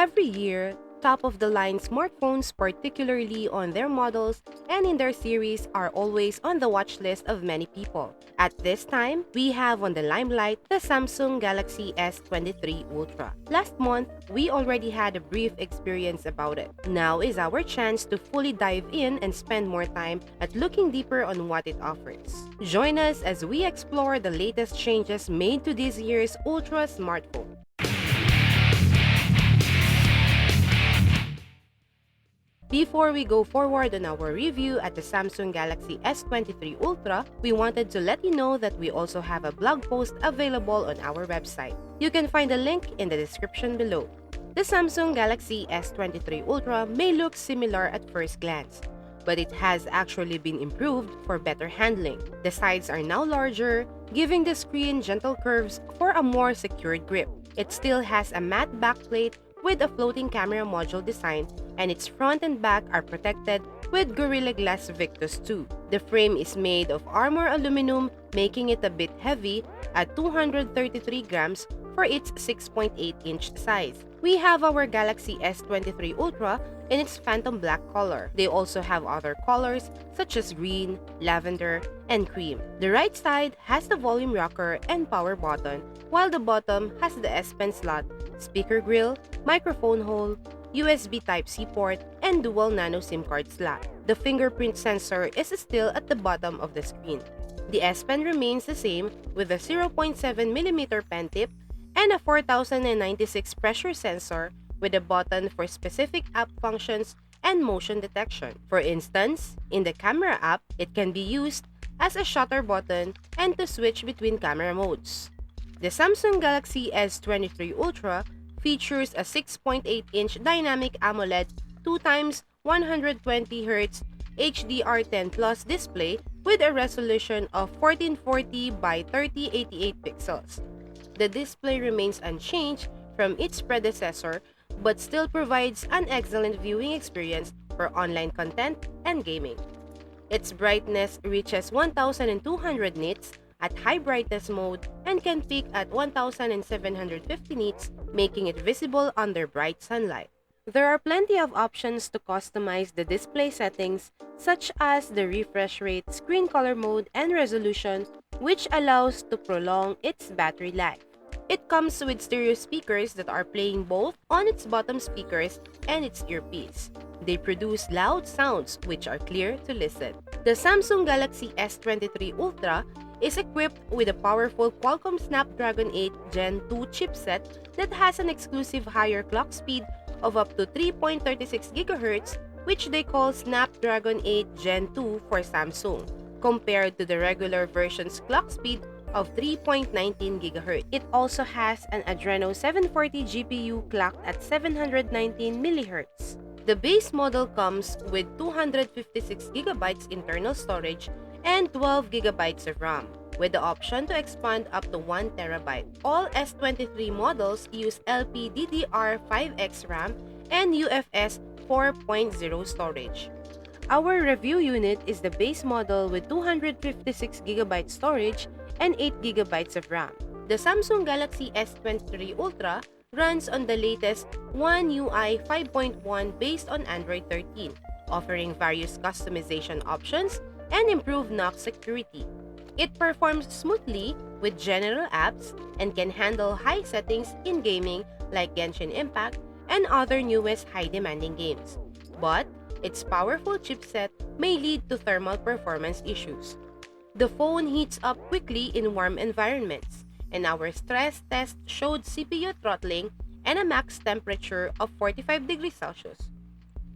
Every year, top-of-the-line smartphones, particularly on their models and in their series, are always on the watch list of many people. At this time, we have on the limelight the Samsung Galaxy S23 Ultra. Last month, we already had a brief experience about it. Now is our chance to fully dive in and spend more time at looking deeper on what it offers. Join us as we explore the latest changes made to this year's Ultra smartphone. Before we go forward on our review at the Samsung Galaxy S23 Ultra, we wanted to let you know that we also have a blog post available on our website. You can find the link in the description below. The Samsung Galaxy S23 Ultra may look similar at first glance, but it has actually been improved for better handling. The sides are now larger, giving the screen gentle curves for a more secured grip. It still has a matte backplate with a floating camera module design, and its front and back are protected with Gorilla Glass Victus 2. The frame is made of armor aluminum, making it a bit heavy at 233 grams for its 6.8-inch size. We have our Galaxy S23 Ultra in its phantom black color. They also have other colors such as green, lavender, and cream. The right side has the volume rocker and power button, while the bottom has the S Pen slot, speaker grill, microphone hole, USB Type-C port, and dual nano SIM card slot. The fingerprint sensor is still at the bottom of the screen. The S Pen remains the same with a 0.7mm pen tip and a 4096 pressure sensor with a button for specific app functions and motion detection. For instance, in the camera app, it can be used as a shutter button and to switch between camera modes. The Samsung Galaxy S23 Ultra features a 6.8-inch dynamic AMOLED 2x 120Hz HDR10 Plus display with a resolution of 1440 by 3088 pixels. The display remains unchanged from its predecessor but still provides an excellent viewing experience for online content and gaming. Its brightness reaches 1200 nits at high brightness mode and can peak at 1750 nits, making it visible under bright sunlight. There are plenty of options to customize the display settings, such as the refresh rate, screen color mode, and resolution, which allows to prolong its battery life. It comes with stereo speakers that are playing both on its bottom speakers and its earpiece. They produce loud sounds which are clear to listen. The Samsung Galaxy S23 Ultra is equipped with a powerful Qualcomm Snapdragon 8 Gen 2 chipset that has an exclusive higher clock speed of up to 3.36 GHz, which they call Snapdragon 8 Gen 2 for Samsung, compared to the regular version's clock speed of 3.19 GHz. It also has an Adreno 740 GPU clocked at 719 MHz. The base model comes with 256 GB internal storage and 12 GB of RAM, with the option to expand up to 1 TB. All S23 models use LPDDR5X RAM and UFS 4.0 storage. Our review unit is the base model with 256 GB storage and 8 GB of RAM. The Samsung Galaxy S23 Ultra runs on the latest One UI 5.1 based on Android 13, offering various customization options and improved knock security. It performs smoothly with general apps and can handle high settings in gaming like Genshin Impact and other newest high-demanding games. But its powerful chipset may lead to thermal performance issues. The phone heats up quickly in warm environments, and our stress test showed CPU throttling and a max temperature of 45 degrees Celsius.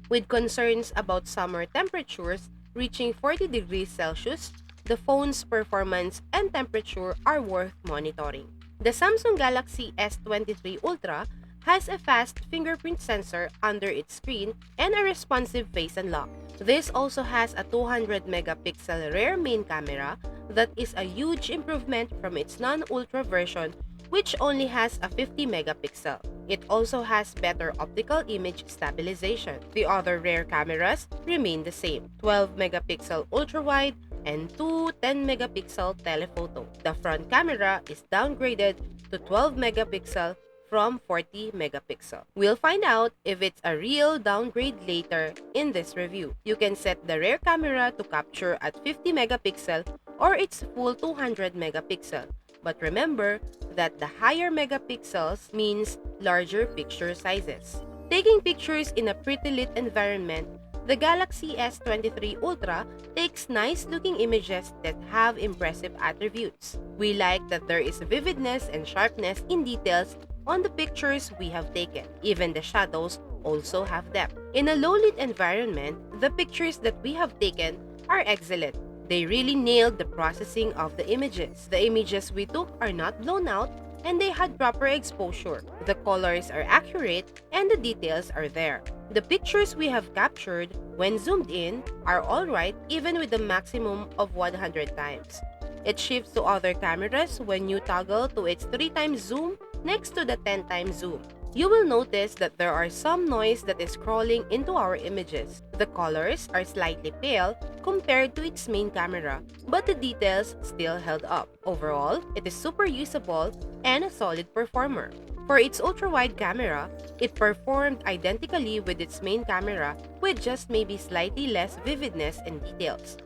With concerns about summer temperatures reaching 40 degrees Celsius, the phone's performance and temperature are worth monitoring. The Samsung Galaxy S23 Ultra has a fast fingerprint sensor under its screen and a responsive face unlock. This also has a 200-megapixel rear main camera that is a huge improvement from its non-ultra version, which only has a 50-megapixel. It also has better optical image stabilization. The other rear cameras remain the same, 12-megapixel ultra-wide and two 10-megapixel telephoto. The front camera is downgraded to 12-megapixel from 40 megapixel. We'll find out if it's a real downgrade later in this review. You can set the rear camera to capture at 50 megapixel or its full 200 megapixel. But remember that the higher megapixels means larger picture sizes. Taking pictures in a pretty lit environment, the Galaxy S23 Ultra takes nice-looking images that have impressive attributes. We like that there is vividness and sharpness in details on the pictures we have taken. Even the shadows also have depth. In a low-lit environment, the pictures that we have taken are excellent. They really nailed the processing of the images. The images we took are not blown out, and they had proper exposure. The colors are accurate and the details are there. The pictures we have captured when zoomed in are alright even with the maximum of 100 times. It shifts to other cameras when you toggle to its 3 times zoom next to the 10 times zoom. You will notice that there are some noise that is crawling into our images. The colors are slightly pale compared to its main camera, but the details still held up. Overall, it is super usable and a solid performer. For its ultra-wide camera, it performed identically with its main camera with just maybe slightly less vividness and details.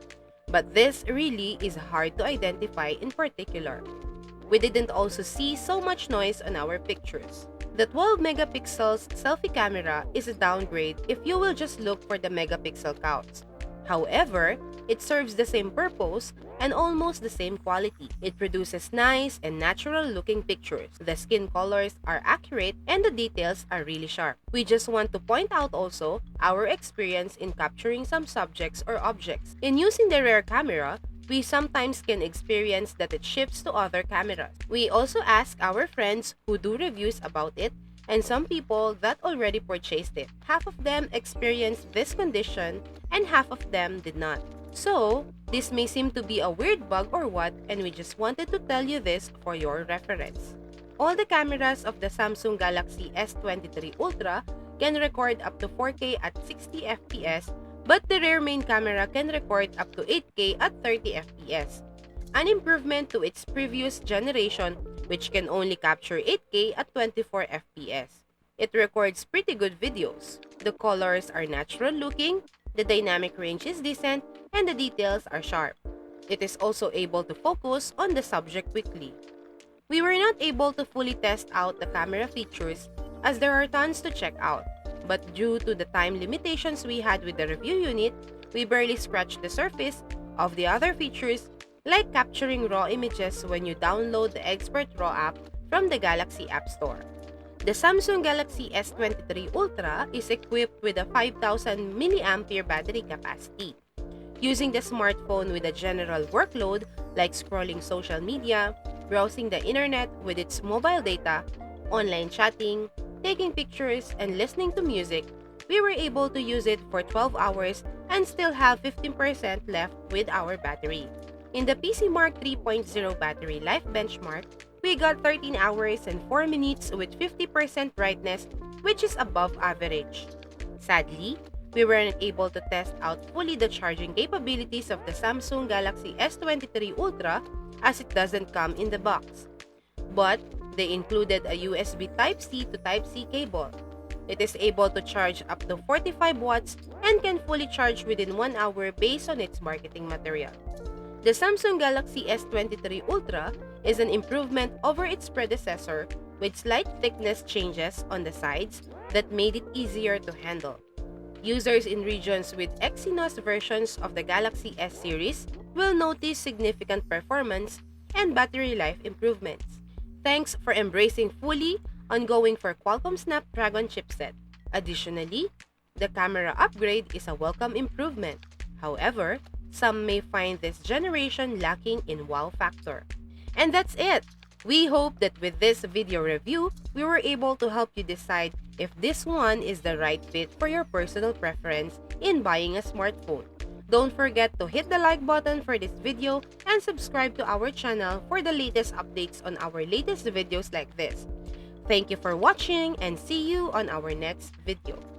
But this really is hard to identify in particular. We didn't also see so much noise on our pictures. The 12 megapixels selfie camera is a downgrade if you will just look for the megapixel counts. However, it serves the same purpose and almost the same quality. It produces nice and natural-looking pictures. The skin colors are accurate and the details are really sharp. We just want to point out also our experience in capturing some subjects or objects. In using the rear camera, we sometimes can experience that it shifts to other cameras. We also ask our friends who do reviews about it and some people that already purchased it. Half of them experienced this condition and half of them did not. So, this may seem to be a weird bug or what, and we just wanted to tell you this for your reference. All the cameras of the Samsung Galaxy S23 Ultra can record up to 4K at 60 FPS, but the rear main camera can record up to 8K at 30 FPS, an improvement to its previous generation which can only capture 8K at 24 FPS. It records pretty good videos. The colors are natural looking, the dynamic range is decent, and the details are sharp. It is also able to focus on the subject quickly. We were not able to fully test out the camera features as there are tons to check out. But due to the time limitations we had with the review unit, we barely scratched the surface of the other features like capturing raw images when you download the Expert RAW app from the Galaxy App Store. The Samsung Galaxy S23 Ultra is equipped with a 5000 mAh battery capacity. Using the smartphone with a general workload like scrolling social media, browsing the internet with its mobile data, online chatting, taking pictures, and listening to music, we were able to use it for 12 hours and still have 15% left with our battery. In the PC Mark 3.0 battery life benchmark, we got 13 hours and 4 minutes with 50% brightness, which is above average. Sadly, we weren't able to test out fully the charging capabilities of the Samsung Galaxy S23 Ultra as it doesn't come in the box. But they included a USB Type-C to Type-C cable. It is able to charge up to 45 watts and can fully charge within 1 hour based on its marketing material. The Samsung Galaxy S23 Ultra is an improvement over its predecessor with slight thickness changes on the sides that made it easier to handle. Users in regions with Exynos versions of the Galaxy S series will notice significant performance and battery life improvements. Thanks for embracing fully on going for Qualcomm Snapdragon chipset. Additionally, the camera upgrade is a welcome improvement. However, some may find this generation lacking in wow factor. And that's it! We hope that with this video review, we were able to help you decide if this one is the right fit for your personal preference in buying a smartphone. Don't forget to hit the like button for this video and subscribe to our channel for the latest updates on our latest videos like this. Thank you for watching and see you on our next video.